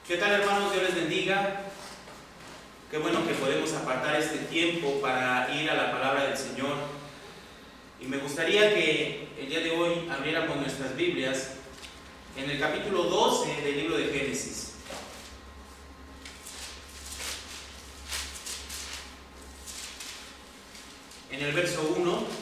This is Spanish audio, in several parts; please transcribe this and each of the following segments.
¿Qué tal, hermanos? Dios les bendiga. Qué bueno que podemos apartar este tiempo para ir a la palabra del Señor. Y me gustaría que el día de hoy abriéramos nuestras Biblias en el capítulo 12 del libro de Génesis. En el verso 1.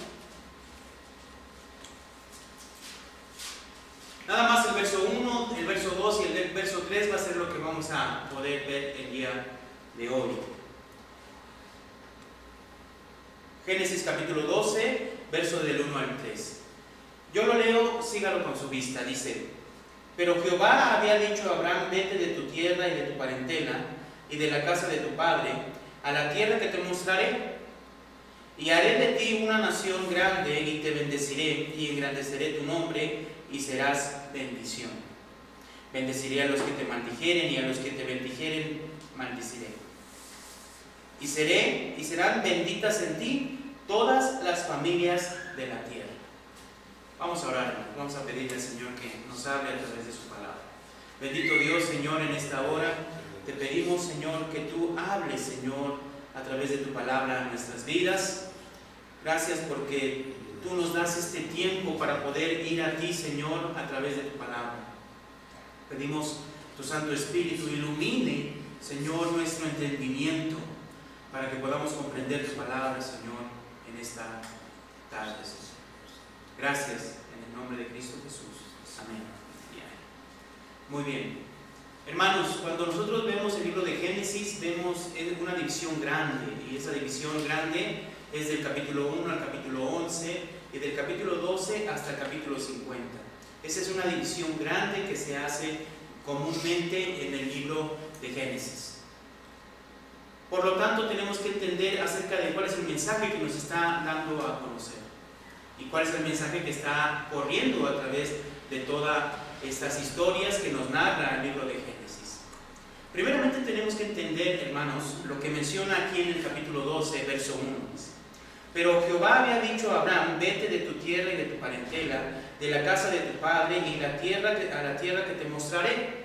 Nada más el verso 1, el verso 2 y el verso 3 va a ser lo que vamos a poder ver el día de hoy. Génesis capítulo 12, verso del 1 al 3. Yo lo leo, sígalo con su vista. Dice: Pero Jehová había dicho a Abraham: vete de tu tierra y de tu parentela y de la casa de tu padre a la tierra que te mostraré, y haré de ti una nación grande, y te bendeciré, y engrandeceré tu nombre, y serás bendición. Bendeciré a los que te maldijeren, y a los que te bendijeren maldiciré. Y serán benditas en ti todas las familias de la tierra. Vamos a orar, vamos a pedirle al Señor que nos hable a través de su palabra. Bendito Dios, Señor, en esta hora te pedimos, Señor, que tú hables, Señor, a través de tu palabra en nuestras vidas. Gracias porque tú nos das este tiempo para poder ir a ti, Señor, a través de tu palabra. Pedimos tu Santo Espíritu ilumine, Señor, nuestro entendimiento para que podamos comprender tu palabra, Señor, en esta tarde, Señor. Gracias, en el nombre de Cristo Jesús. Amén. Muy bien. Hermanos, cuando nosotros vemos el libro de Génesis, vemos una división grande, y esa división grande es del capítulo 1 al capítulo 11 y del capítulo 12 hasta el capítulo 50. Esa es una división grande que se hace comúnmente en el libro de Génesis. Por lo tanto, tenemos que entender acerca de cuál es el mensaje que nos está dando a conocer y cuál es el mensaje que está corriendo a través de todas estas historias que nos narra el libro de Génesis. Primeramente tenemos que entender, hermanos, lo que menciona aquí en el capítulo 12, verso 1. Pero Jehová había dicho a Abraham: vete de tu tierra y de tu parentela, de la casa de tu padre, y a la tierra que te mostraré.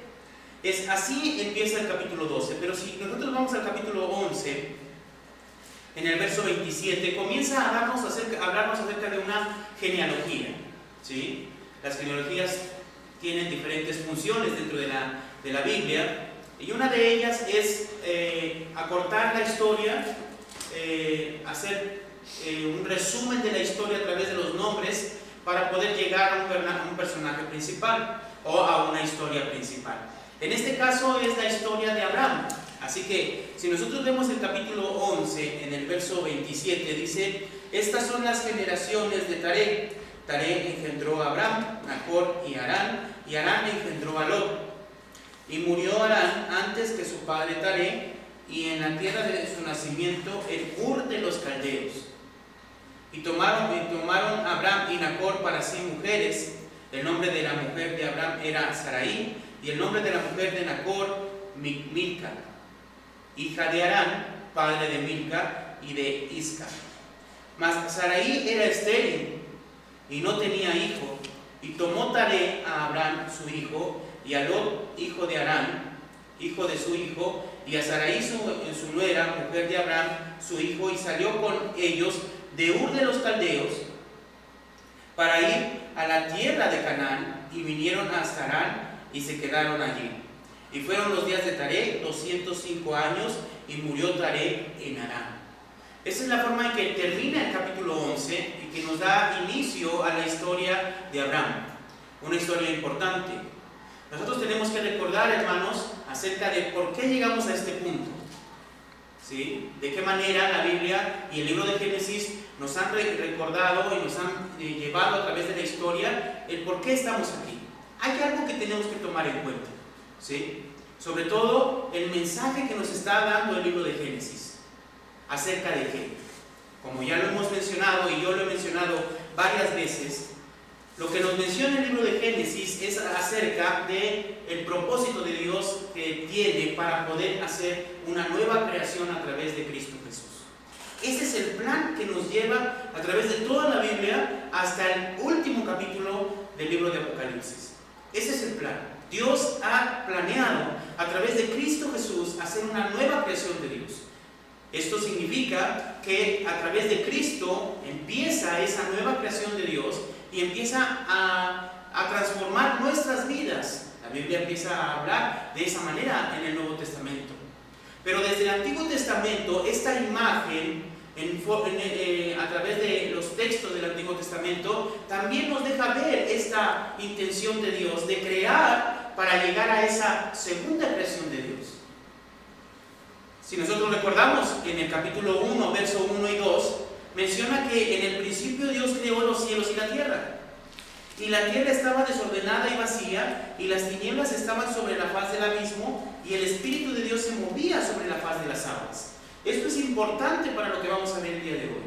Así empieza el capítulo 12, pero si nosotros vamos al capítulo 11, en el verso 27, comienza a hablarnos acerca de una genealogía, ¿sí? Las genealogías tienen diferentes funciones dentro de la Biblia, y una de ellas es acortar la historia, hacer un resumen de la historia a través de los nombres para poder llegar a un personaje principal o a una historia principal. En este caso es la historia de Abraham. Así que si nosotros vemos el capítulo 11 en el verso 27, dice: estas son las generaciones de Taré. Taré engendró a Abraham, Nacor y Harán, y Harán engendró a Lot. Y murió Harán antes que su padre Taré, y en la tierra de su nacimiento, el Ur de los Caldeos. Y tomaron Abraham y Nacor para sí mujeres. El nombre de la mujer de Abraham era Sarai, y el nombre de la mujer de Nacor, Milca, hija de Harán, padre de Milca y de Isca. Mas Sarai era estéril y no tenía hijo, y tomó Taré a Abraham su hijo, y a Lot, hijo de Harán, hijo de su hijo, y a Sarai su nuera, mujer de Abraham, su hijo, y salió con ellos de Ur de los Caldeos para ir a la tierra de Canaán, y vinieron hasta Harán y se quedaron allí. Y fueron los días de Taré 205 años, y murió Taré en Harán. Esa es la forma en que termina el capítulo 11 y que nos da inicio a la historia de Abraham. Una historia importante. Nosotros tenemos que recordar, hermanos, acerca de por qué llegamos a este punto, ¿sí? De qué manera la Biblia y el libro de Génesis nos han recordado y nos han llevado a través de la historia el por qué estamos aquí. Hay algo que tenemos que tomar en cuenta, ¿sí? Sobre todo el mensaje que nos está dando el libro de Génesis. ¿Acerca de qué? Como ya lo hemos mencionado, y yo lo he mencionado varias veces, lo que nos menciona el libro de Génesis es acerca del propósito de Dios que tiene para poder hacer una nueva creación a través de Cristo Jesús. Ese es el plan que nos lleva a través de toda la Biblia hasta el último capítulo del libro de Apocalipsis. Ese es el plan. Dios ha planeado a través de Cristo Jesús hacer una nueva creación de Dios. Esto significa que a través de Cristo empieza esa nueva creación de Dios y empieza a transformar nuestras vidas. La Biblia empieza a hablar de esa manera en el Nuevo Testamento. Pero desde el Antiguo Testamento, esta imagen, a través de los textos del Antiguo Testamento, también nos deja ver esta intención de Dios de crear para llegar a esa segunda creación de Dios. Si nosotros recordamos, en el capítulo 1, verso 1 y 2, menciona que en el principio Dios creó los cielos y la tierra. Y la tierra estaba desordenada y vacía, y las tinieblas estaban sobre la faz del abismo, y el Espíritu de Dios se movía sobre la faz de las aguas. Esto es importante para lo que vamos a ver el día de hoy.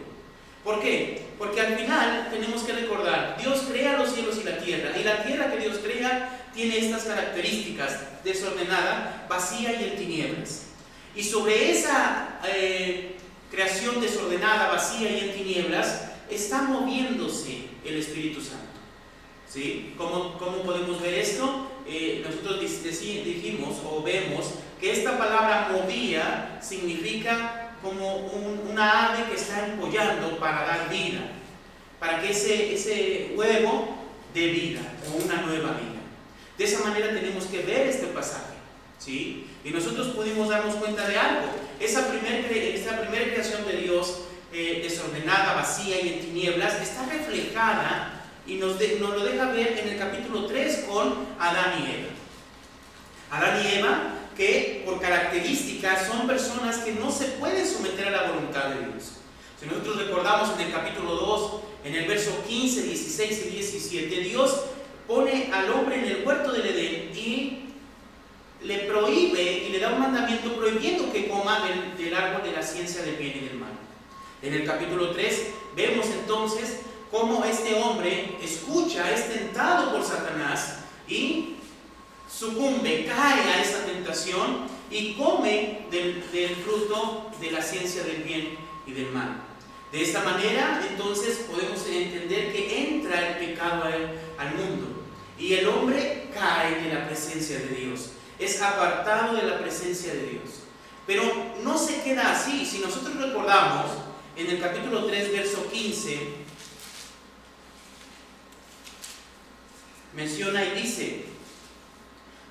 ¿Por qué? Porque al final tenemos que recordar, Dios crea los cielos y la tierra que Dios crea tiene estas características: desordenada, vacía y en tinieblas. Y sobre esa creación desordenada, vacía y en tinieblas, está moviéndose el Espíritu Santo. ¿Sí? ¿Cómo podemos ver esto? Nosotros dijimos o vemos que esta palabra movía significa como una ave que está empollando para dar vida, para que ese huevo dé vida o una nueva vida. De esa manera tenemos que ver este pasaje, ¿sí? Y nosotros pudimos darnos cuenta de algo. Esta primera creación de Dios, desordenada, vacía y en tinieblas, está reflejada y nos lo deja ver en el capítulo 3 con Adán y Eva. Adán y Eva, que por características son personas que no se pueden someter a la voluntad de Dios. Si nosotros recordamos en el capítulo 2, en el verso 15, 16 y 17, Dios pone al hombre en el huerto del Edén y le prohíbe y le da un mandamiento prohibiendo que coma del árbol de la ciencia del bien y del mal. En el capítulo 3 vemos entonces cómo este hombre escucha, es tentado por Satanás y sucumbe, cae a esa tentación y come del fruto de la ciencia del bien y del mal. De esta manera, entonces, podemos entender que entra el pecado al mundo y el hombre cae de la presencia de Dios, es apartado de la presencia de Dios. Pero no se queda así. Si nosotros recordamos, en el capítulo 3, verso 15, menciona y dice,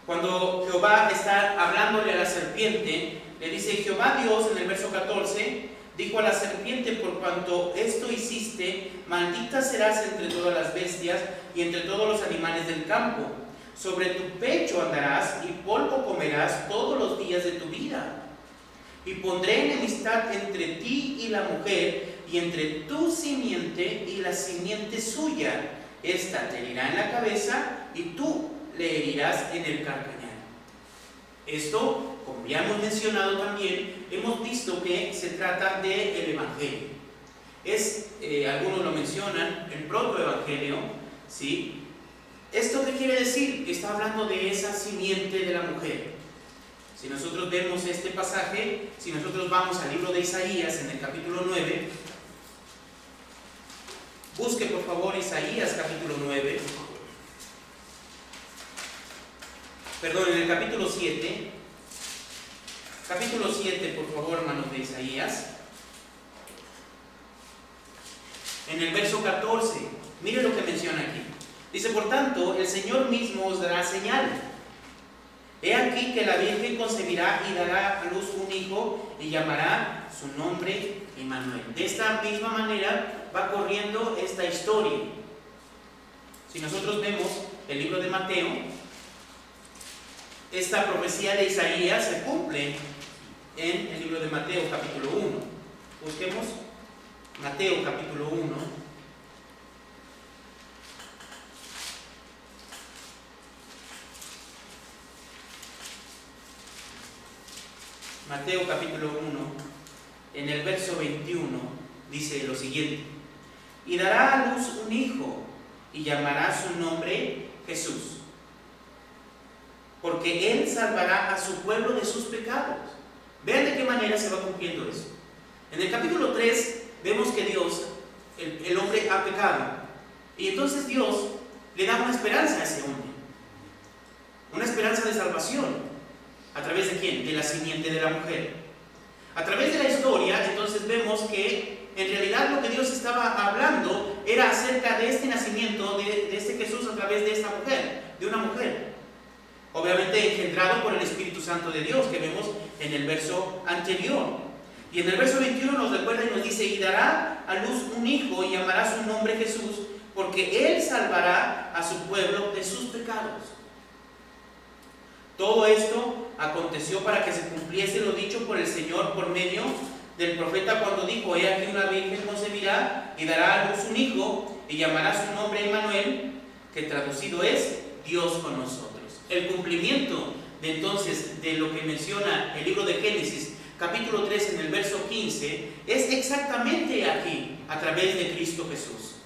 cuando Jehová está hablándole a la serpiente, le dice Jehová Dios en el verso 14, dijo a la serpiente: por cuanto esto hiciste, maldita serás entre todas las bestias y entre todos los animales del campo. Sobre tu pecho andarás y polvo comerás todos los días de tu vida. Y pondré enemistad entre ti y la mujer, y entre tu simiente y la simiente suya. Esta te herirá en la cabeza y tú le herirás en el calcañar. Esto, como ya hemos mencionado también, hemos visto que se trata del Evangelio. Algunos lo mencionan, el protoevangelio, ¿sí? ¿Esto qué quiere decir? Que está hablando de esa simiente de la mujer. Si nosotros vemos este pasaje, si nosotros vamos al libro de Isaías en el capítulo 9, busque por favor Isaías capítulo 9, perdón, en el capítulo 7, por favor, hermanos, de Isaías, en el verso 14, mire lo que menciona aquí. Dice: por tanto, el Señor mismo os dará señal. He aquí que la Virgen concebirá y dará a luz un hijo y llamará su nombre Emmanuel. De esta misma manera va corriendo esta historia. Si nosotros vemos el libro de Mateo, esta profecía de Isaías se cumple en el libro de Mateo capítulo 1. Busquemos Mateo capítulo 1. Mateo capítulo 1, en el verso 21, dice lo siguiente: y dará a luz un hijo, y llamará su nombre Jesús, porque él salvará a su pueblo de sus pecados. Vean de qué manera se va cumpliendo eso. En el capítulo 3 vemos que Dios, el hombre ha pecado, y entonces Dios le da una esperanza a ese hombre. Una esperanza de salvación. ¿A través de quién? De la simiente de la mujer. A través de la historia, entonces vemos que en realidad lo que Dios estaba hablando era acerca de este nacimiento, de este Jesús a través de esta mujer, de una mujer. Obviamente engendrado por el Espíritu Santo de Dios, que vemos en el verso anterior. Y en el verso 21 nos recuerda y nos dice: y dará a luz un hijo y llamará su nombre Jesús, porque él salvará a su pueblo de sus pecados. Todo esto aconteció para que se cumpliese lo dicho por el Señor por medio del profeta cuando dijo: he aquí una virgen concebirá y dará a luz un hijo y llamará su nombre Emmanuel, que traducido es Dios con nosotros. El cumplimiento de entonces de lo que menciona el libro de Génesis capítulo 3 en el verso 15 es exactamente aquí, a través de Cristo Jesús.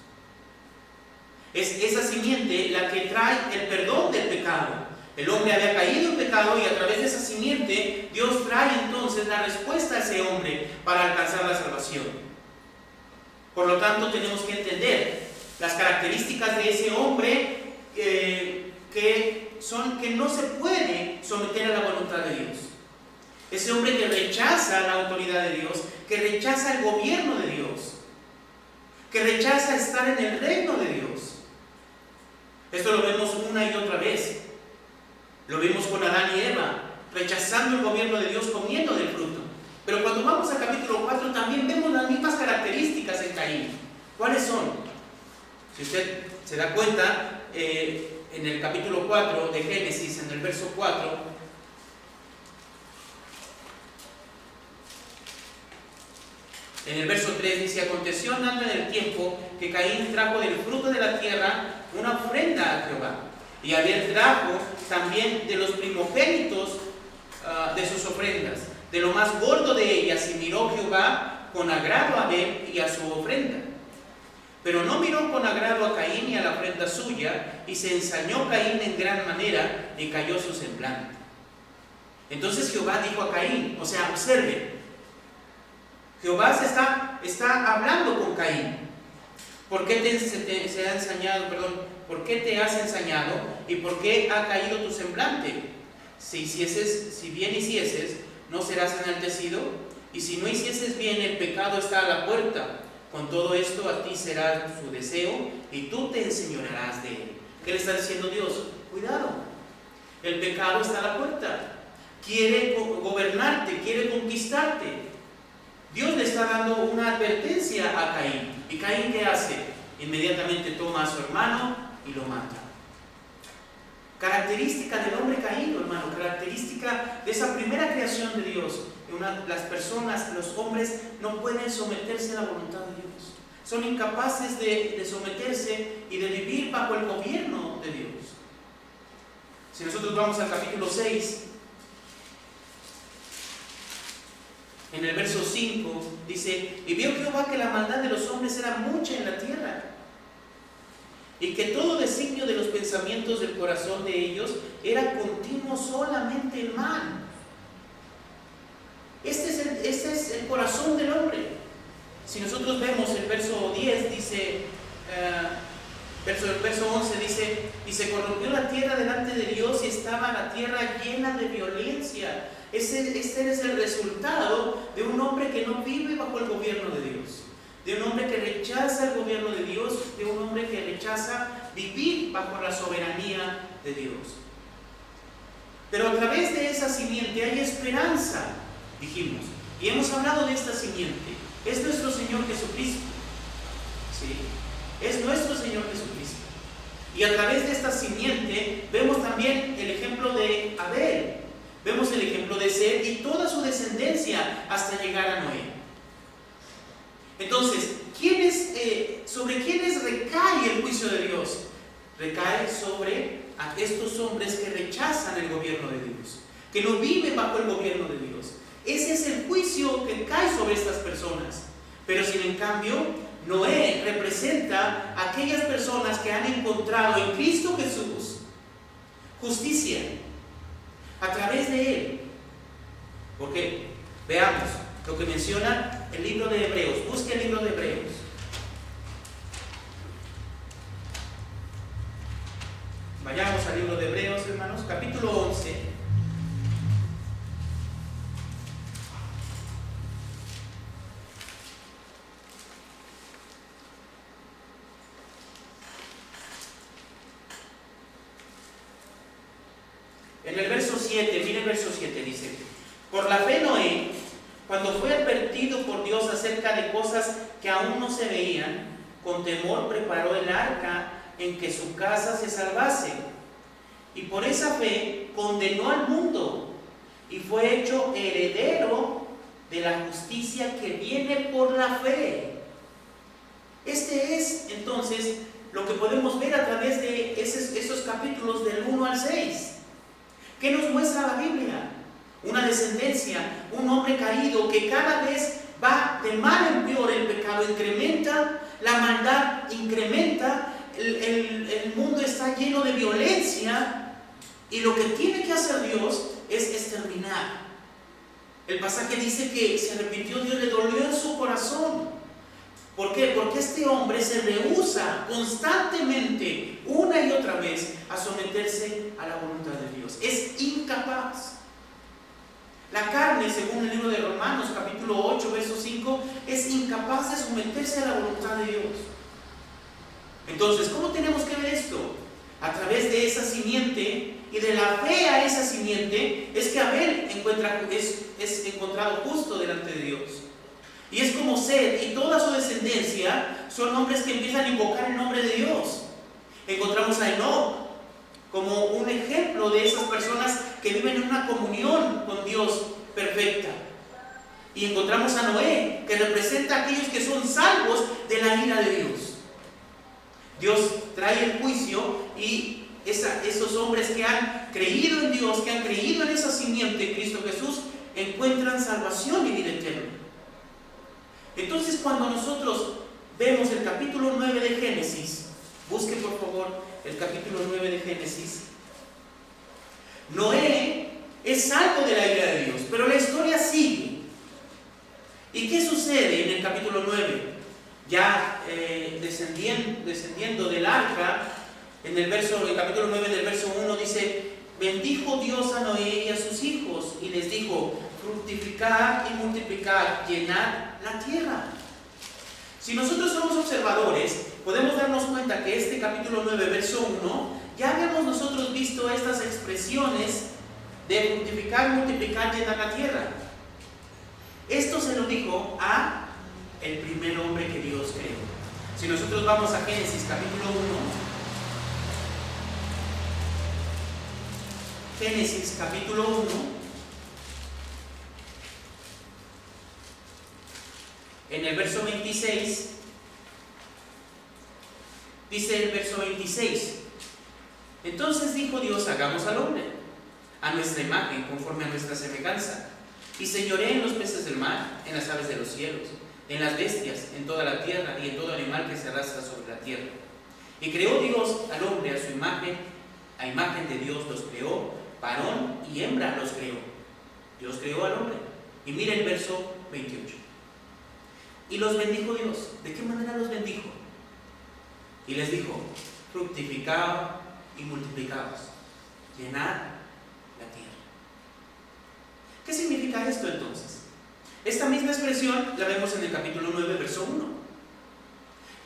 Es esa simiente la que trae el perdón del pecado. El hombre había caído en pecado y a través de esa simiente Dios trae entonces la respuesta a ese hombre para alcanzar la salvación. Por lo tanto, tenemos que entender las características de ese hombre que no se puede someter a la voluntad de Dios. Ese hombre que rechaza la autoridad de Dios, que rechaza el gobierno de Dios, que rechaza estar en el reino de Dios. Esto lo vemos una y otra vez. Lo vimos con Adán y Eva, rechazando el gobierno de Dios, comiendo del fruto. Pero cuando vamos al capítulo 4 también vemos las mismas características en Caín. ¿Cuáles son? Si usted se da cuenta, en el capítulo 4 de Génesis, en el verso 4, en el verso 3 dice: aconteció andando en el tiempo que Caín trajo del fruto de la tierra una ofrenda a Jehová, y Abel trajo también de los primogénitos de sus ofrendas, de lo más gordo de ellas, y miró Jehová con agrado a Abel y a su ofrenda. Pero no miró con agrado a Caín y a la ofrenda suya, y se ensañó Caín en gran manera, y cayó su semblante. Entonces Jehová dijo a Caín, o sea, observe, Jehová está hablando con Caín. ¿Por qué se ha ensañado, ¿por qué te has ensañado y por qué ha caído tu semblante? Si bien hicieses, no serás enaltecido, y si no hicieses bien, el pecado está a la puerta. Con todo esto a ti será su deseo y tú te enseñorearás de él. ¿Qué le está diciendo Dios? Cuidado, el pecado está a la puerta. Quiere gobernarte, quiere conquistarte. Dios le está dando una advertencia a Caín. ¿Y Caín qué hace? Inmediatamente toma a su hermano y lo mata. Característica del hombre caído, hermano, característica de esa primera creación de Dios. Las personas, los hombres, no pueden someterse a la voluntad de Dios. Son incapaces de someterse y de vivir bajo el gobierno de Dios. Si nosotros vamos al capítulo 6, en el verso 5, dice: y vio Jehová que la maldad de los hombres era mucha en la tierra, y que todo designio de los pensamientos del corazón de ellos era continuo solamente el mal. Este es el corazón del hombre. Si nosotros vemos el verso 10, dice, el verso 11 dice: y se corrompió la tierra delante de Dios, y estaba la tierra llena de violencia. Este es el resultado de un hombre que no vive bajo el gobierno de Dios, de un hombre que rechaza el gobierno de Dios, de un hombre que rechaza vivir bajo la soberanía de Dios. Pero a través de esa simiente hay esperanza, dijimos, y hemos hablado de esta simiente. Es nuestro Señor Jesucristo, ¿sí? Es nuestro Señor Jesucristo. Y a través de esta simiente vemos también el ejemplo de Abel, vemos el ejemplo de Seth y toda su descendencia hasta llegar a Noé. Entonces, ¿sobre quiénes recae el juicio de Dios? Recae sobre estos hombres que rechazan el gobierno de Dios, que no viven bajo el gobierno de Dios. Ese es el juicio que cae sobre estas personas. Pero si en cambio Noé representa a aquellas personas que han encontrado en Cristo Jesús justicia a través de Él. Porque veamos lo que menciona el libro de Hebreos. Busque el libro de Hebreos. Vayamos al libro de Hebreos, hermanos, capítulo En el verso 7, mire el verso 7, dice: por la fe Noé, cuando fue advertido por Dios acerca de cosas que aún no se veían, con temor preparó el arca en que su casa se salvase. Y por esa fe condenó al mundo y fue hecho heredero de la justicia que viene por la fe. Este es entonces lo que podemos ver a través de esos capítulos del 1 al 6. ¿Qué nos muestra la Biblia? Una descendencia, un hombre caído que cada vez va de mal en peor, el pecado incrementa, la maldad incrementa, el mundo está lleno de violencia y lo que tiene que hacer Dios es exterminar. El pasaje dice que se arrepintió Dios, le dolió en su corazón. ¿Por qué? Porque este hombre se rehúsa constantemente, una y otra vez, a someterse a la voluntad de Dios. Es incapaz. La carne, según el libro de Romanos, capítulo 8, verso 5, es incapaz de someterse a la voluntad de Dios. Entonces, ¿cómo tenemos que ver esto? A través de esa simiente y de la fe a esa simiente, es que Abel es encontrado justo delante de Dios. Y es como Set y toda su descendencia son hombres que empiezan a invocar el nombre de Dios. Encontramos a Enoc como un ejemplo de esas personas que viven en una comunión con Dios perfecta. Y encontramos a Noé, que representa a aquellos que son salvos de la ira de Dios. Dios trae el juicio y esos hombres que han creído en Dios, que han creído en esa simiente, Cristo Jesús, encuentran salvación y vida eterna. Entonces, cuando nosotros vemos el capítulo 9 de Génesis, busque por favor el capítulo 9 de Génesis. Noé es salvo de la ira de Dios, pero la historia sigue. ¿Y qué sucede en el capítulo 9? Ya descendiendo del arca, en el capítulo 9 del verso 1 dice: bendijo Dios a Noé y a sus hijos y les dijo: fructificad y multiplicad, llenad la tierra. Si nosotros somos observadores, podemos darnos cuenta que este capítulo 9, verso 1, ya habíamos nosotros visto estas expresiones de fructificar, multiplicar, llenar la tierra. Esto se lo dijo a el primer hombre que Dios creó. Si nosotros vamos a Génesis capítulo 1, Génesis capítulo 1, en el verso 26, dice el verso 26: entonces dijo Dios: hagamos al hombre a nuestra imagen, conforme a nuestra semejanza, y señoree en los peces del mar, en las aves de los cielos, en las bestias, en toda la tierra y en todo animal que se arrastra sobre la tierra. Y creó Dios al hombre a su imagen, a imagen de Dios los creó, varón y hembra los creó. Dios creó al hombre. Y mira el verso 28. Y los bendijo Dios. ¿De qué manera los bendijo? Y les dijo: fructificaos y multiplicaos, llenad la tierra. ¿Qué significa esto entonces? Esta misma expresión la vemos en el capítulo 9, verso 1.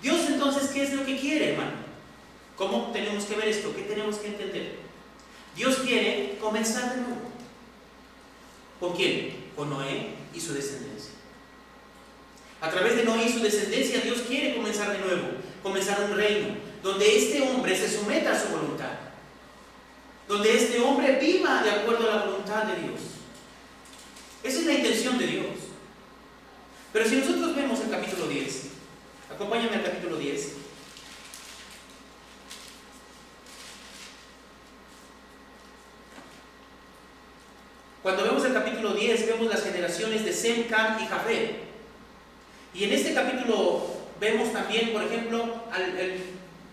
Dios entonces, ¿qué es lo que quiere, hermano? ¿Cómo tenemos que ver esto? ¿Qué tenemos que entender? Dios quiere comenzar de nuevo. ¿Con quién? Con Noé y su descendencia. A través de Noé y su descendencia, Dios quiere comenzar de nuevo, comenzar un reino donde este hombre se someta a su voluntad, donde este hombre viva de acuerdo a la voluntad de Dios. Esa es la intención de Dios. Pero si nosotros vemos el capítulo 10, acompáñame al capítulo 10. Cuando vemos el capítulo 10, vemos las generaciones de Sem, Cam y Jafet. Y en este capítulo vemos también, por ejemplo, el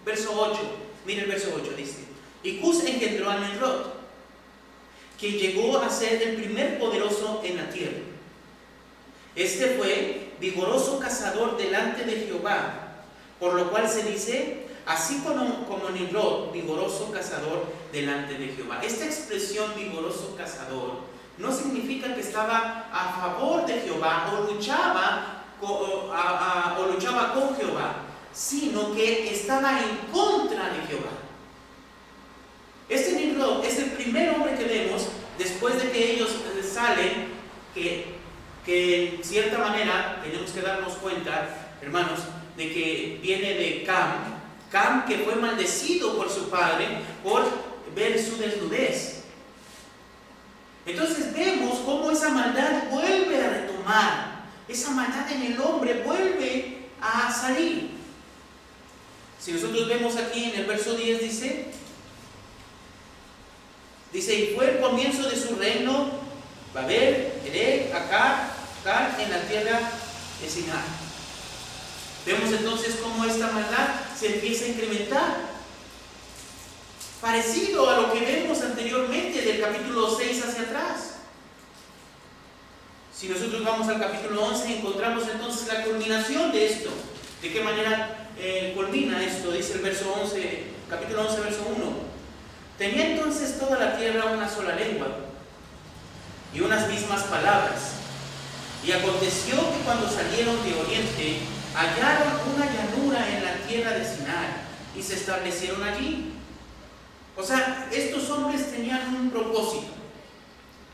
verso 8. Mira el verso 8, dice: y Cus engendró a Nimrod, quien llegó a ser el primer poderoso en la tierra. Este fue vigoroso cazador delante de Jehová, por lo cual se dice: así como Nimrod, vigoroso cazador delante de Jehová. Esta expresión vigoroso cazador no significa que estaba a favor de Jehová o luchaba con Jehová, sino que estaba en contra de Jehová. Este Nimrod es el primer hombre que vemos sobresalen, que en cierta manera tenemos que darnos cuenta, hermanos, de que viene de Cam, que fue maldecido por su padre por ver su desnudez. Entonces vemos cómo esa maldad vuelve a retomar, esa maldad en el hombre vuelve a salir. Si nosotros vemos aquí en el verso 10 dice, y fue el comienzo de su reino, Babel, Erech, Akkad, en la tierra de Sinar. Vemos entonces cómo esta maldad se empieza a incrementar, parecido a lo que vemos anteriormente del capítulo 6 hacia atrás. Si nosotros vamos al capítulo 11, encontramos entonces la culminación de esto. ¿De qué manera culmina esto? Dice el verso 11, capítulo 11, verso 1. Tenía entonces toda la tierra una sola lengua y unas mismas palabras. Y aconteció que cuando salieron de oriente, hallaron una llanura en la tierra de Sinar y se establecieron allí. O sea, estos hombres tenían un propósito.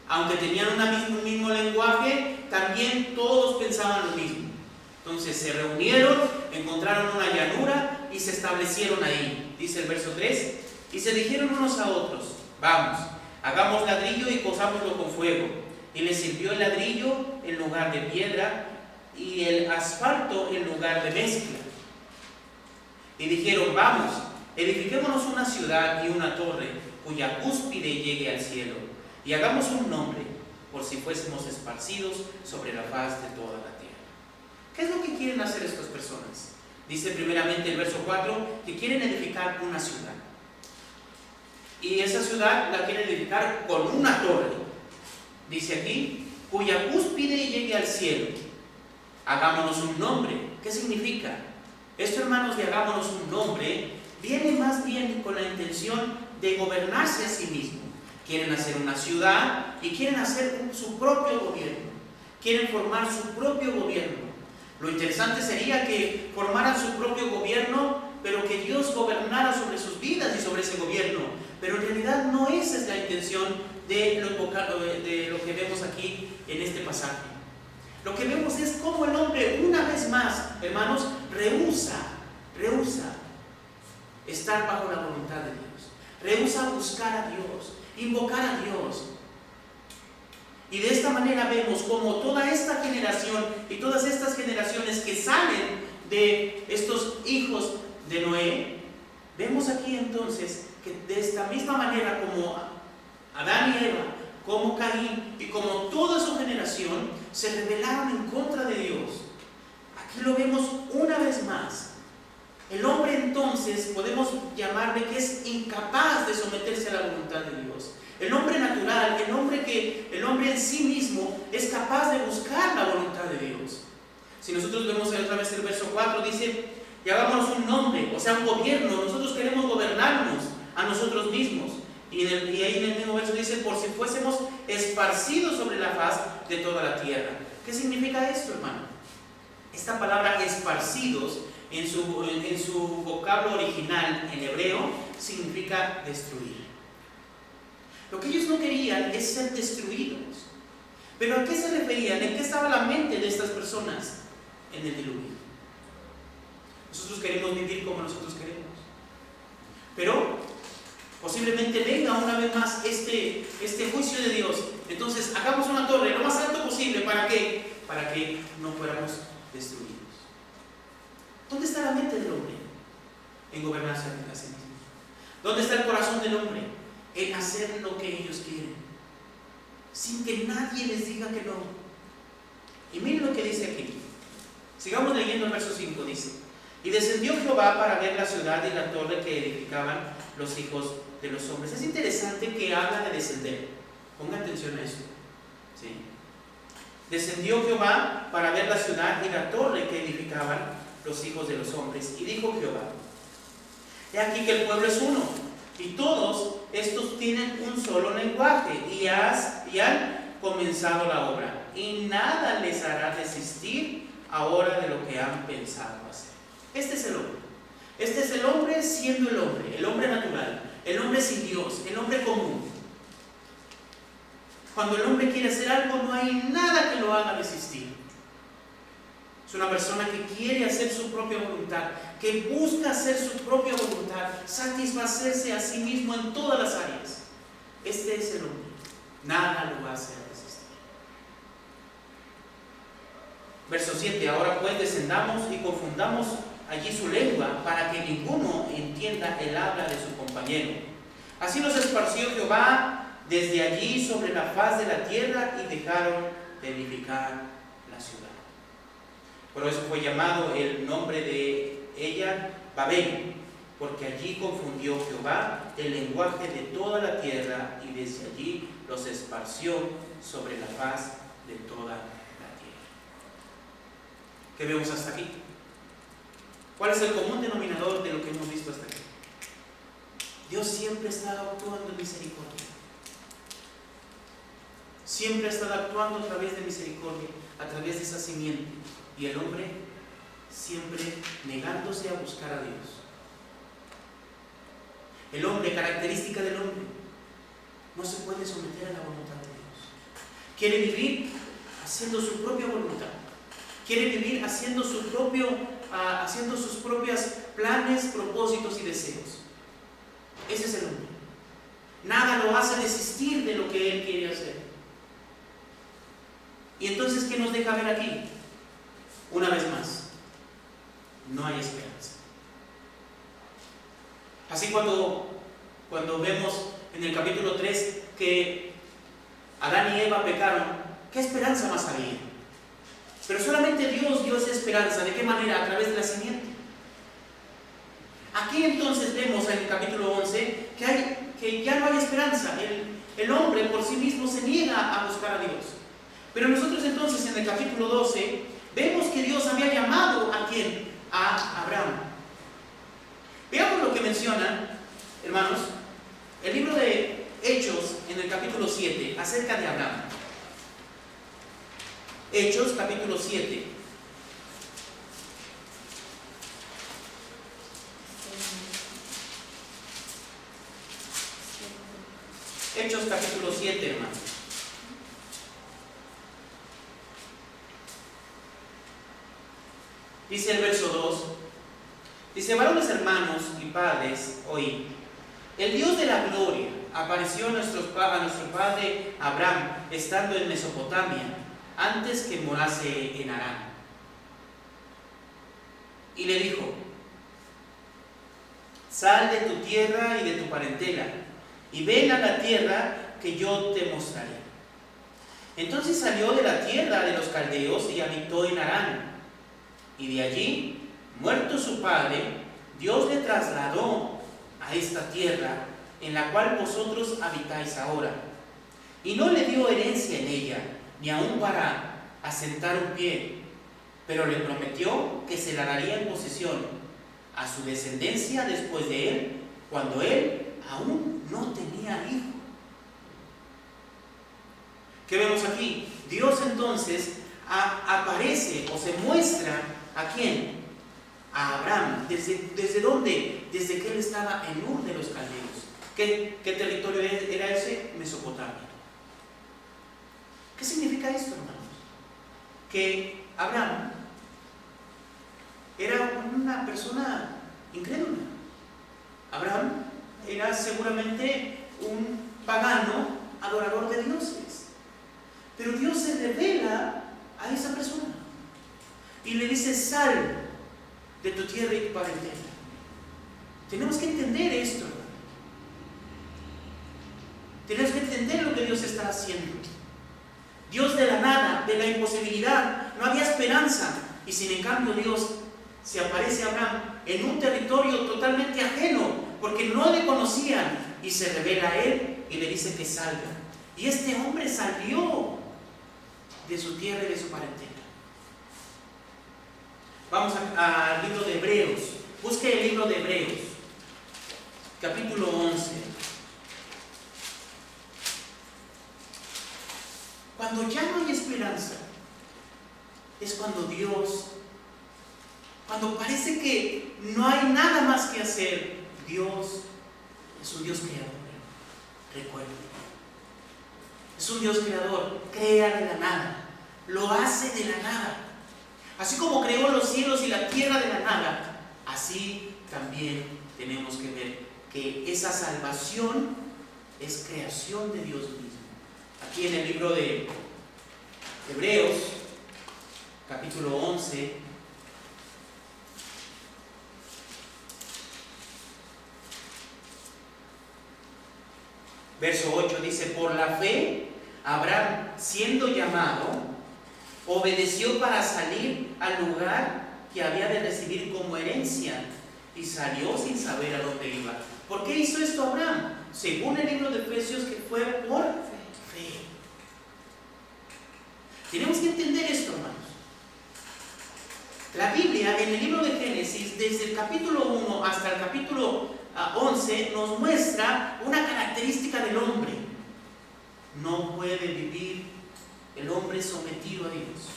Aunque tenían un mismo lenguaje, también todos pensaban lo mismo. Entonces se reunieron, encontraron una llanura y se establecieron ahí. Dice el verso 3, y se dijeron unos a otros, vamos, hagamos ladrillo y cosámoslo con fuego. Y les sirvió el ladrillo en lugar de piedra y el asfalto en lugar de mezcla. Y dijeron, vamos, edifiquémonos una ciudad y una torre cuya cúspide llegue al cielo, y hagamos un nombre, por si fuésemos esparcidos sobre la faz de toda la tierra. ¿Qué es lo que quieren hacer estas personas? Dice primeramente el verso 4 que quieren edificar una ciudad. Y esa ciudad la quieren edificar con una torre. Dice aquí, cuya cúspide llegue al cielo. Hagámonos un nombre. ¿Qué significa? Esto, hermanos, de hagámonos un nombre, viene más bien con la intención de gobernarse a sí mismo. Quieren hacer una ciudad y quieren hacer su propio gobierno. Quieren formar su propio gobierno. Lo interesante sería que formaran su propio gobierno, pero que Dios gobernara sobre sus vidas y sobre ese gobierno. Pero en realidad no esa es la intención de lo que vemos aquí en este pasaje. Lo que vemos es cómo el hombre, una vez más, hermanos, rehúsa estar bajo la voluntad de Dios. Rehúsa buscar a Dios, invocar a Dios. Y de esta manera vemos cómo toda esta generación y todas estas generaciones que salen de estos hijos de Noé, vemos aquí entonces que de esta misma manera como Adán y Eva, como Caín y como toda su generación se rebelaron en contra de Dios. Aquí lo vemos una vez más. El hombre entonces podemos llamarle que es incapaz de someterse a la voluntad de Dios. El hombre natural, el hombre en sí mismo es capaz de buscar la voluntad de Dios. Si nosotros vemos otra vez el verso 4, dice, y hagámonos un nombre, o sea, un gobierno. Nosotros queremos gobernarnos a nosotros mismos. Y ahí en el mismo verso dice, por si fuésemos esparcidos sobre la faz de toda la tierra. ¿Qué significa esto, hermano? Esta palabra esparcidos, en su vocablo original en hebreo, significa destruir. Lo que ellos no querían es ser destruidos. ¿Pero a qué se referían? ¿En qué estaba la mente de estas personas? En el diluvio. Nosotros queremos vivir como nosotros queremos. Pero posiblemente venga una vez más este juicio de Dios. Entonces hagamos una torre lo más alto posible. ¿Para qué? Para que no fuéramos destruidos. ¿Dónde está la mente del hombre? En gobernarse a sí mismo. ¿Dónde está el corazón del hombre? En hacer lo que ellos quieren, sin que nadie les diga que no. Y miren lo que dice aquí. Sigamos leyendo el verso 5, dice, y descendió Jehová para ver la ciudad y la torre que edificaban los hijos de los hombres. Es interesante que habla de descender. Ponga atención a esto. ¿Sí? Descendió Jehová para ver la ciudad y la torre que edificaban los hijos de los hombres. Y dijo Jehová, he aquí que el pueblo es uno, y todos estos tienen un solo lenguaje, y han comenzado la obra, y nada les hará desistir ahora de lo que han pensado hacer. Este es el hombre. Este es el hombre siendo el hombre natural, el hombre sin Dios, el hombre común. Cuando el hombre quiere hacer algo, no hay nada que lo haga desistir. Es una persona que quiere hacer su propia voluntad, que busca hacer su propia voluntad, satisfacerse a sí mismo en todas las áreas. Este es el hombre. Nada lo va a hacer resistir. Verso 7. Ahora pues descendamos y confundamos allí su lengua, para que ninguno entienda el habla de su compañero. Así los esparció Jehová desde allí sobre la faz de la tierra, y dejaron de edificar la ciudad. Por eso fue llamado el nombre de ella Babel, porque allí confundió Jehová el lenguaje de toda la tierra, y desde allí los esparció sobre la faz de toda la tierra. ¿Qué vemos hasta aquí? ¿Cuál es el común denominador de lo que hemos visto hasta aquí? Dios siempre está actuando en misericordia. Siempre ha estado actuando a través de misericordia, a través de esa simiente. Y el hombre siempre negándose a buscar a Dios. El hombre, característica del hombre, no se puede someter a la voluntad de Dios. Quiere vivir haciendo su propia voluntad. Quiere vivir haciendo sus propios planes, propósitos y deseos. Ese es el hombre. Nada lo hace desistir de lo que él quiere hacer. Y entonces, ¿qué nos deja ver aquí? Una vez más, no hay esperanza. Así cuando vemos en el capítulo 3 que Adán y Eva pecaron, ¿qué esperanza más había? Pero solamente Dios dio esa esperanza. ¿De qué manera? A través de la simiente. Aquí entonces vemos en el capítulo 11 que ya no hay esperanza. El hombre por sí mismo se niega a buscar a Dios. Pero nosotros entonces en el capítulo 12 vemos que Dios había llamado ¿a quién? A Abraham. Veamos lo que menciona, hermanos, el libro de Hechos en el capítulo 7 acerca de Abraham. Hechos capítulo 7. Hechos capítulo 7, hermanos. Dice el verso 2, dice: varones hermanos y padres, oíd. El Dios de la gloria apareció a nuestro padre Abraham, estando en Mesopotamia, antes que morase en Harán. Y le dijo: sal de tu tierra y de tu parentela, y ven a la tierra que yo te mostraré. Entonces salió de la tierra de los caldeos y habitó en Harán. Y de allí, muerto su padre, Dios le trasladó a esta tierra en la cual vosotros habitáis ahora. Y no le dio herencia en ella, ni aun para asentar un pie, pero le prometió que se la daría en posesión a su descendencia después de él, cuando él aún no tenía hijo. ¿Qué vemos aquí? Dios entonces aparece o se muestra ¿a quién? A Abraham. ¿Desde dónde? Desde que él estaba en Ur de los caldeos. ¿Qué territorio era ese? Mesopotamia. ¿Qué significa esto, hermanos? Que Abraham era una persona incrédula. Abraham era seguramente un pagano adorador de dioses. Pero Dios se revela a esa persona y le dice: sal de tu tierra y tu parentela. Tenemos que entender esto. Tenemos que entender lo que Dios está haciendo. Dios de la nada, de la imposibilidad, no había esperanza. Y sin en cambio Dios se aparece a Abraham en un territorio totalmente ajeno, porque no le conocían, y se revela a él y le dice que salga. Y este hombre salió de su tierra y de su parentela. Vamos al libro de Hebreos. Busque el libro de Hebreos, capítulo 11. Cuando ya no hay esperanza, es cuando Dios, cuando parece que no hay nada más que hacer, Dios es un Dios creador. Recuerden, es Es un Dios creador, crea de la nada, lo hace de la nada. Así como creó los cielos y la tierra de la nada, así también tenemos que ver que esa salvación es creación de Dios mismo. Aquí en el libro de Hebreos, capítulo 11, verso 8 dice: por la fe, Abraham, siendo llamado, obedeció para salir al lugar que había de recibir como herencia, y salió sin saber a dónde iba. ¿Por qué hizo esto Abraham? Según el libro de Efesios, que fue por fe. Tenemos que entender esto, hermanos. La Biblia, en el libro de Génesis, desde el capítulo 1 hasta el capítulo 11, nos muestra una característica del hombre. No puede vivir el hombre sometido a Dios.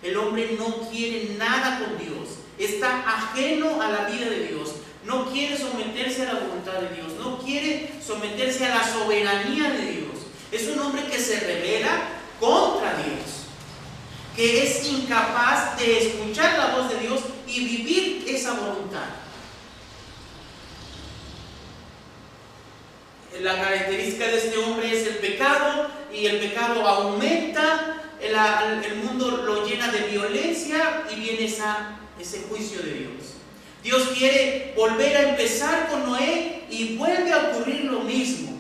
El hombre no quiere nada con Dios. Está ajeno a la vida de Dios. No quiere someterse a la voluntad de Dios. No quiere someterse a la soberanía de Dios. Es un hombre que se rebela contra Dios, que es incapaz de escuchar la voz de Dios y vivir esa voluntad. La característica de este hombre es el pecado, y el pecado aumenta, el mundo lo llena de violencia y viene ese juicio de Dios. Dios quiere volver a empezar con Noé y vuelve a ocurrir lo mismo.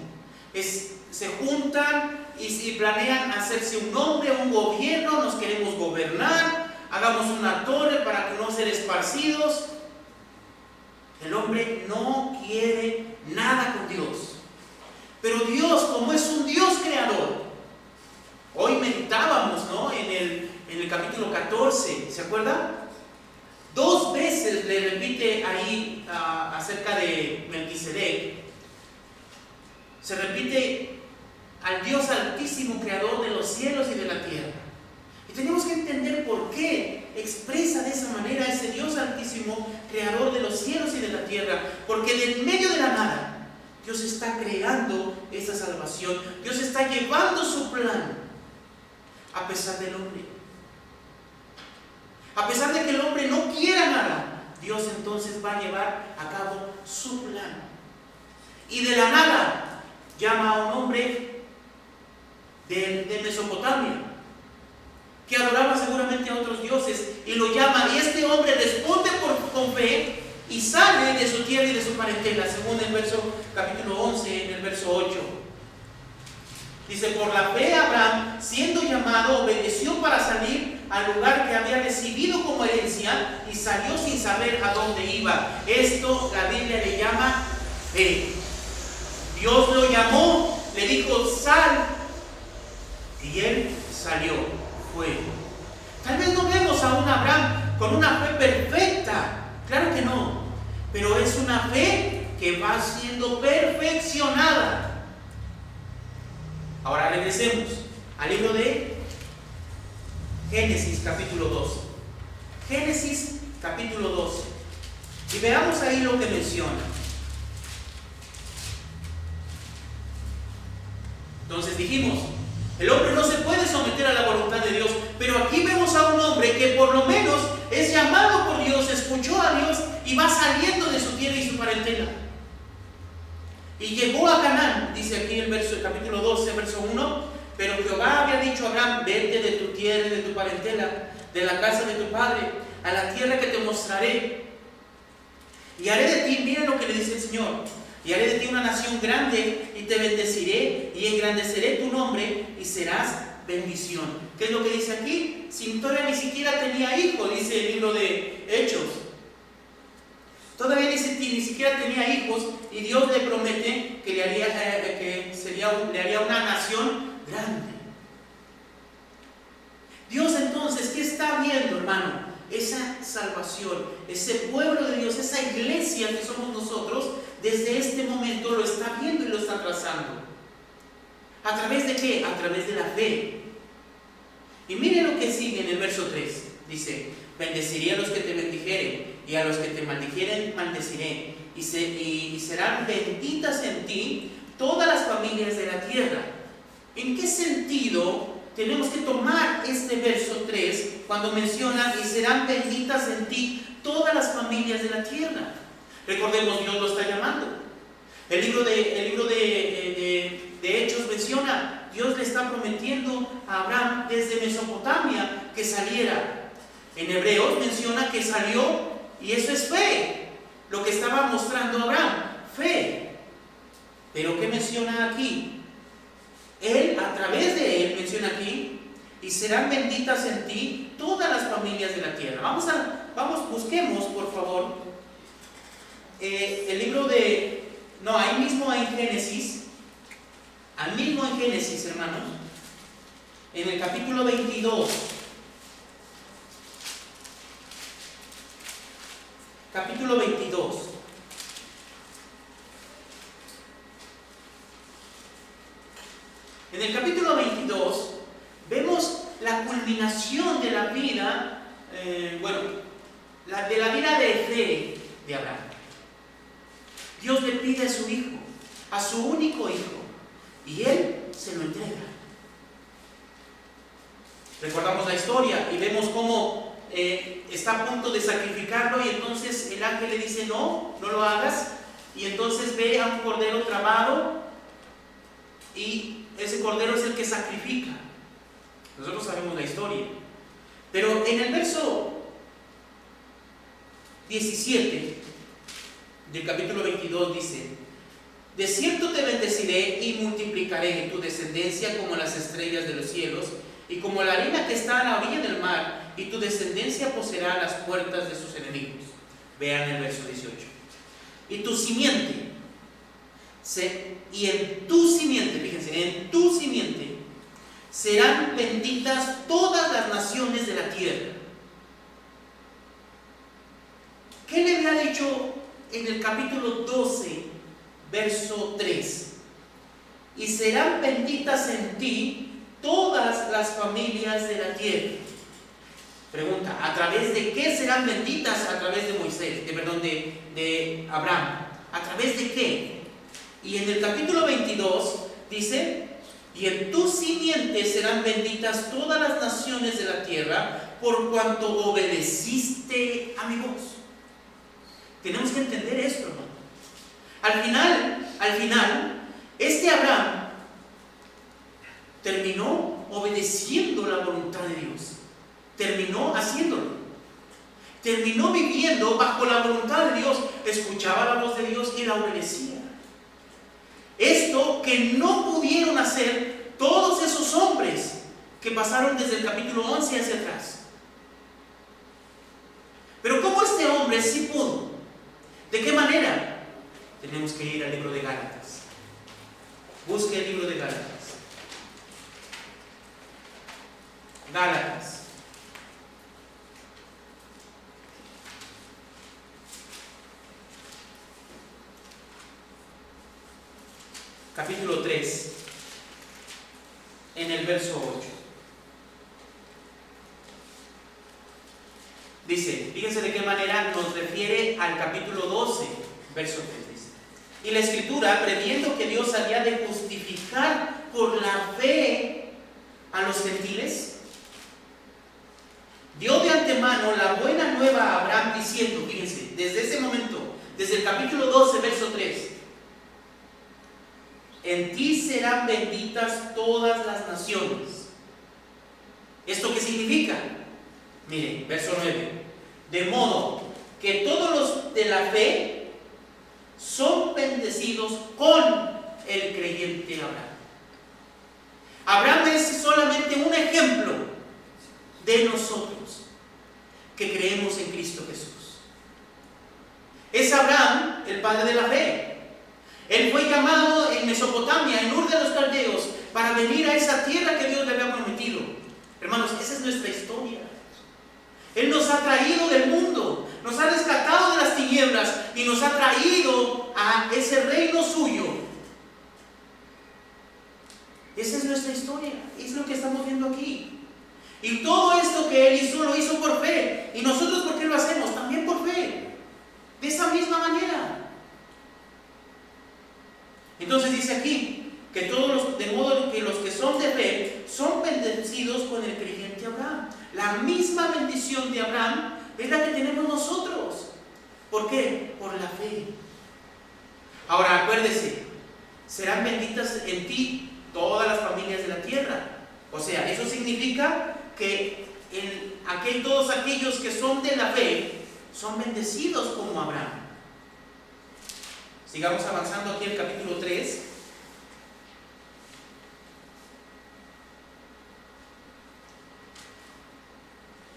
Se juntan y planean hacerse un nombre, un gobierno, nos queremos gobernar, hagamos una torre para no ser esparcidos. El hombre no quiere nada con Dios. Pero Dios, como es un Dios creador, hoy meditábamos, ¿no?, en el capítulo 14, ¿se acuerda? 2 veces le repite ahí acerca de Melquisedec. Se repite al Dios altísimo, creador de los cielos y de la tierra. Y tenemos que entender por qué expresa de esa manera ese Dios altísimo, creador de los cielos y de la tierra. Porque de en medio de la nada, Dios está creando esa salvación. Dios está llevando su plan a pesar del hombre. A pesar de que el hombre no quiera nada, Dios entonces va a llevar a cabo su plan. Y de la nada llama a un hombre de Mesopotamia, que adoraba seguramente a otros dioses, y lo llama, y este hombre responde con fe y sale de su tierra y de su parentela, según el capítulo 11, en el verso 8. Dice: por la fe Abraham, siendo llamado, obedeció para salir al lugar que había recibido como herencia, y salió sin saber a dónde iba. Esto la Biblia le llama fe. Dios lo llamó, le dijo: sal, y él salió, fue. Tal vez no vemos a un Abraham con una fe perfecta, claro que no, pero es una fe que va siendo perfeccionada. Ahora regresemos al libro de Génesis capítulo 2. Génesis capítulo 12. Y veamos ahí lo que menciona. Entonces dijimos, el hombre no se puede someter a la voluntad de Dios, pero aquí vemos a un hombre que por lo menos es llamado por Dios, escuchó a Dios y va saliendo de su tierra y su parentela. Y llegó a Canaán, dice aquí el capítulo 12, verso 1, pero Jehová había dicho a Abraham: vete de tu tierra y de tu parentela, de la casa de tu padre, a la tierra que te mostraré. Y haré de ti, miren lo que le dice el Señor, y haré de ti una nación grande, y te bendeciré, y engrandeceré tu nombre, y serás bendición. ¿Qué es lo que dice aquí? Si todavía ni siquiera tenía hijos, dice el libro de Hechos. Todavía ni siquiera tenía hijos, y Dios le promete que le haría una nación grande. Dios entonces, ¿qué está viendo, hermano? Esa salvación, ese pueblo de Dios, esa iglesia que somos nosotros, desde este momento lo está viendo y lo está trazando. ¿A través de qué? A través de la fe. Y miren lo que sigue en el verso 3. Dice: bendeciré a los que te bendijeren, y a los que te maldijeren maldeciré, y serán benditas en ti todas las familias de la tierra. ¿En qué sentido tenemos que tomar este verso 3 cuando menciona y serán benditas en ti todas las familias de la tierra? Recordemos, Dios lo está llamando. El libro de Hechos menciona, Dios le está prometiendo a Abraham desde Mesopotamia que saliera. En Hebreos menciona que salió, y eso es fe, lo que estaba mostrando Abraham, fe. Pero ¿qué menciona aquí? Él, a través de él, menciona aquí, y serán benditas en ti todas las familias de la tierra. Busquemos, por favor, el libro ahí mismo en Génesis, hermanos, en el capítulo 22. Capítulo 22. En el capítulo 22 vemos la culminación de la vida, de la vida de fe de Abraham. Dios le pide a su hijo, a su único hijo, y él se lo entrega. Recordamos la historia y vemos cómo está a punto de sacrificarlo, y entonces el ángel le dice: no lo hagas. Y entonces ve a un cordero trabado, y ese cordero es el que sacrifica. Nosotros sabemos la historia. Pero en el verso 17 del capítulo 22 dice: de cierto te bendeciré y multiplicaré tu descendencia como las estrellas de los cielos y como la arena que está a la orilla del mar, y tu descendencia poseerá las puertas de sus enemigos. Vean el verso 18. Y tu simiente, fíjense, en tu simiente serán benditas todas las naciones de la tierra. ¿Qué le había dicho en el capítulo 12, verso 3? Y serán benditas en ti todas las familias de la tierra. Pregunta: ¿a través de qué serán benditas? A través de Abraham. ¿A través de qué? Y en el capítulo 22 dice: y en tu simiente serán benditas todas las naciones de la tierra, por cuanto obedeciste a mi voz. Tenemos que entender esto, hermano. Al final, este Abraham terminó obedeciendo la voluntad de Dios. Terminó haciéndolo. Terminó viviendo bajo la voluntad de Dios. Escuchaba la voz de Dios y la obedecía. Esto que no pudieron hacer todos esos hombres que pasaron desde el capítulo 11 hacia atrás. Pero ¿cómo este hombre sí pudo? ¿De qué manera? Tenemos que ir al libro de Gálatas. Busque el libro de Gálatas. Gálatas. Capítulo 3, en el verso 8. Dice, fíjense de qué manera nos refiere al capítulo 12, verso 3. Dice: y la Escritura, previendo que Dios había de justificar por la fe a los gentiles, dio de antemano la buena nueva a Abraham, diciendo, fíjense, desde ese momento, desde el capítulo 12, verso 3, en ti serán benditas todas las naciones. ¿Esto qué significa? Miren, verso 9. De modo que todos los de la fe son bendecidos con el creyente Abraham. Abraham es solamente un ejemplo de nosotros que creemos en Cristo Jesús. Es Abraham el padre de la fe. Él fue llamado en Mesopotamia, en Ur de los Caldeos, para venir a esa tierra que Dios le había prometido. Hermanos, esa es nuestra historia. Él nos ha traído del mundo, nos ha rescatado de las tinieblas y nos ha traído a ese reino suyo. Esa es nuestra historia, es lo que estamos viendo aquí. Y todo esto que Él hizo, lo hizo por fe. ¿Y nosotros por qué lo hacemos? También por fe. De esa misma manera. Entonces dice aquí, que todos los, de modo que los que son Abraham. La misma bendición de Abraham es la que tenemos nosotros. ¿Por qué? Por la fe. Ahora acuérdese, serán benditas en ti todas las familias de la tierra. O sea, eso significa que todos aquellos que son de la fe son bendecidos como Abraham. Sigamos avanzando aquí en el capítulo 3.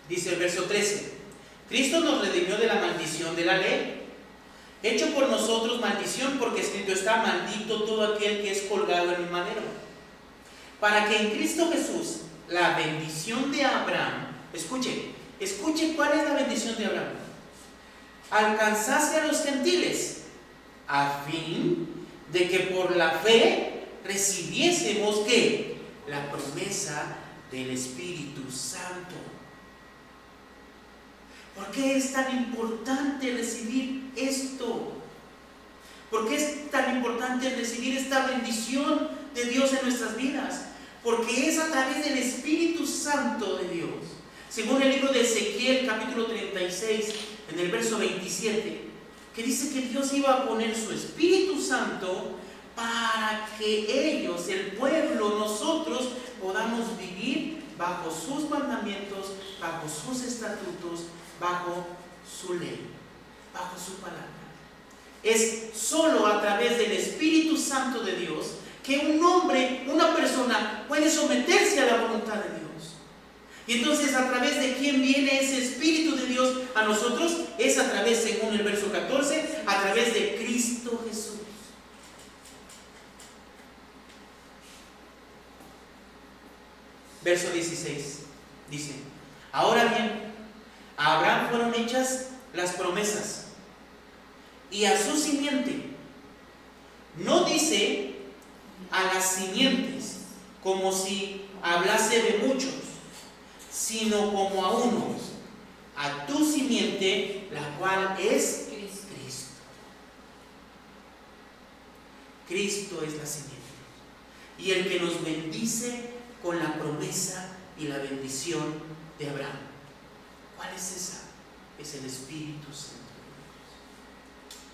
Dice el verso 13: Cristo nos redimió de la maldición de la ley, hecho por nosotros maldición, porque escrito está: maldito todo aquel que es colgado en un madero, para que en Cristo Jesús la bendición de Abraham, escuche cuál es la bendición de Abraham, alcanzase a los gentiles, a fin de que por la fe recibiésemos ¿qué? La promesa del Espíritu Santo. ¿Por qué es tan importante recibir esto? ¿Por qué es tan importante recibir esta bendición de Dios en nuestras vidas? Porque es a través del Espíritu Santo de Dios. Según el libro de Ezequiel, capítulo 36, en el verso 27, que dice que Dios iba a poner su Espíritu Santo para que ellos, el pueblo, nosotros, podamos vivir bajo sus mandamientos, bajo sus estatutos, bajo su ley, bajo su palabra. Es solo a través del Espíritu Santo de Dios que un hombre, una persona puede someterse a la voluntad de Dios. Y entonces, ¿a través de quién viene ese Espíritu de Dios a nosotros? Es a través, según el verso 14, a través de Cristo Jesús. Verso 16 dice: ahora bien, a Abraham fueron hechas las promesas, y a su simiente. No dice a las simientes, como si hablase de muchos, sino como a uno, a tu simiente, la cual es Cristo. Cristo es la simiente, y el que nos bendice con la promesa y la bendición de Abraham. ¿Cuál es esa? Es el Espíritu Santo de Dios.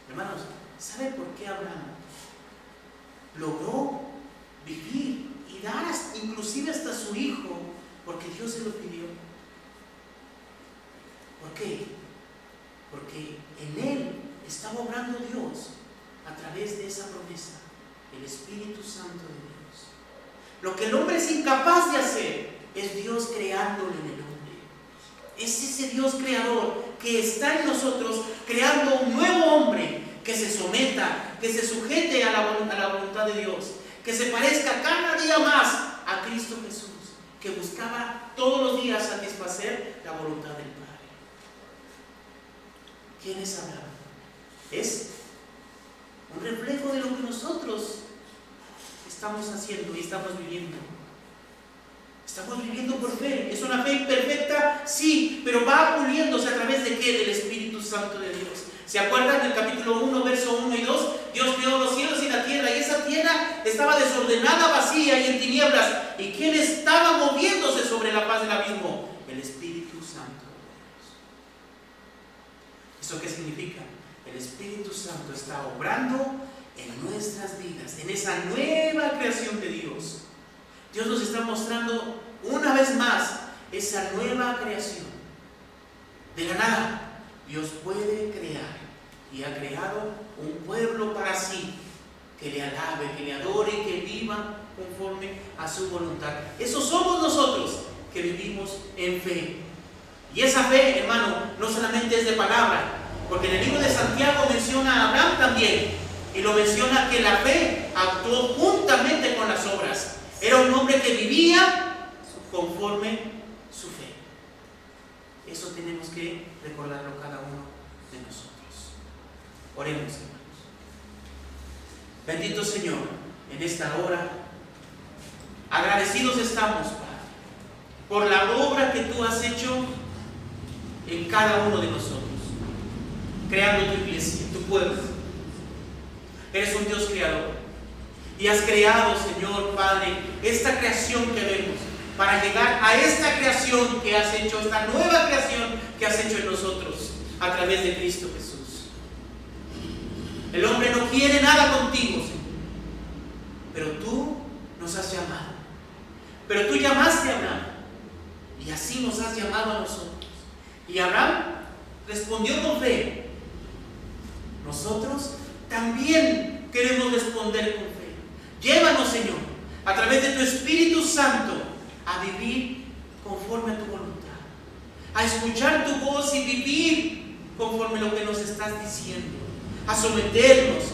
Hermanos, ¿sabe por qué Abraham logró vivir y dar inclusive hasta su hijo? Porque Dios se lo pidió. ¿Por qué? Porque en él estaba obrando Dios a través de esa promesa, el Espíritu Santo de Dios. Lo que el hombre es incapaz de hacer es Dios creándolo en el hombre. Es ese Dios creador que está en nosotros, creando un nuevo hombre que se someta, que se sujete a la voluntad de Dios, que se parezca cada día más a Cristo Jesús, que buscaba todos los días satisfacer la voluntad del Padre. ¿Quién es Abraham? Es un reflejo de lo que nosotros estamos haciendo y estamos viviendo. Estamos viviendo por fe. ¿Es una fe imperfecta? Sí, pero va puliéndose a través de ¿qué? Del Espíritu Santo de Dios. ¿Se acuerdan del capítulo 1, verso 1 y 2? Dios creó los cielos y la tierra, y esa tierra estaba desordenada, vacía y en tinieblas. ¿Y quién estaba moviéndose sobre la faz del abismo? El Espíritu Santo de Dios. ¿Eso qué significa? El Espíritu Santo está obrando en nuestras vidas, en esa nueva creación de Dios. Dios nos está mostrando una vez más esa nueva creación. De la nada, Dios puede crear y ha creado un pueblo para sí, que le alabe, que le adore, que viva conforme a su voluntad. Eso somos nosotros, que vivimos en fe. Y esa fe, hermano, no solamente es de palabra, porque en el libro de Santiago menciona a Abraham también, y lo menciona que la fe actuó juntamente con las obras. Era un hombre que vivía conforme su fe. Eso tenemos que recordarlo cada uno de nosotros. Oremos, hermanos. Bendito Señor, en esta hora, agradecidos estamos, Padre, por la obra que tú has hecho en cada uno de nosotros, creando tu iglesia, tu pueblo. Eres un Dios creador. Y has creado, Señor Padre, esta creación que vemos, para llegar a esta creación que has hecho, esta nueva creación que has hecho en nosotros a través de Cristo Jesús. El hombre no quiere nada contigo, Señor, pero tú nos has llamado. Pero tú llamaste a Abraham y así nos has llamado a nosotros. Y Abraham respondió con fe. Nosotros también queremos responder con fe. Llévanos, Señor, a través de tu Espíritu Santo, a vivir conforme a tu voluntad, a escuchar tu voz y vivir conforme a lo que nos estás diciendo, a someternos,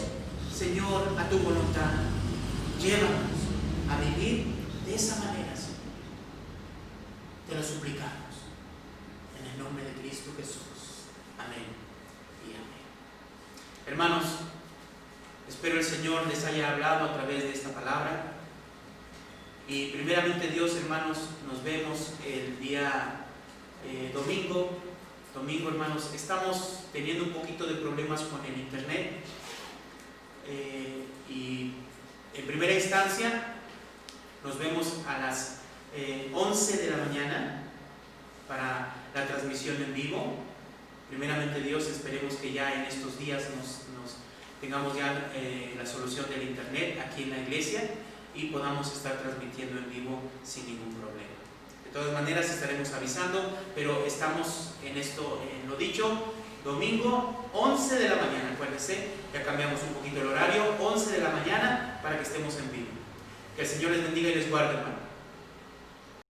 Señor, a tu voluntad. Llévanos a vivir de esa manera, Señor. Te lo suplicamos en el nombre de Cristo Jesús. Amén y amén. Hermanos, espero el Señor les haya hablado a través de esta palabra. Y primeramente Dios, hermanos, nos vemos el día domingo. Domingo, hermanos, estamos teniendo un poquito de problemas con el internet. Y en primera instancia nos vemos a las 11 de la mañana para la transmisión en vivo. Primeramente Dios, esperemos que ya en estos días tengamos ya la solución del internet aquí en la iglesia y podamos estar transmitiendo en vivo sin ningún problema. De todas maneras estaremos avisando, pero estamos en esto, en lo dicho, domingo 11 de la mañana, acuérdense, ya cambiamos un poquito el horario, 11 de la mañana para que estemos en vivo. Que el Señor les bendiga y les guarde, hermano.